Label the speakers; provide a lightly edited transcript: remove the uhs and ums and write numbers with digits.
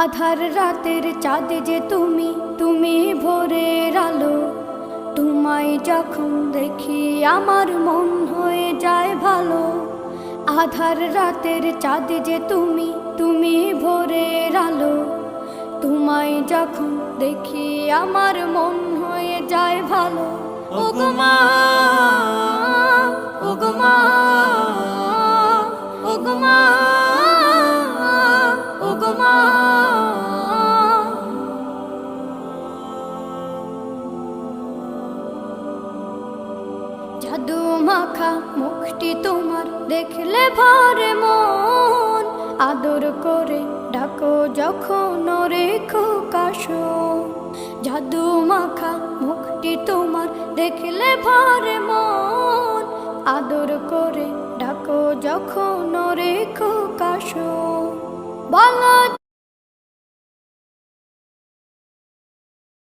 Speaker 1: আধার রাতের চাঁদ যে তুমি, তুমি ভোরের আলো। তোমায় যখন দেখি আমার মন হয়ে যায় ভালো। আধার রাতের চাঁদ যে তুমি, তুমি ভোরের আলো। তোমায় যখন দেখি আমার মন হয়ে যায় ভালো। ওগো মা, ওগো মা, ওগো মা, ওগো মা। জাদু মাখা মুখটি তোমার দেখলে ভরে মন। আদর করে ডাকো যখন রেখো কাশো। জাদু মাখা মুখটি তোমার দেখলে ভরে মন। আদর করে ডাকো যখন রেখো কাশো। বলো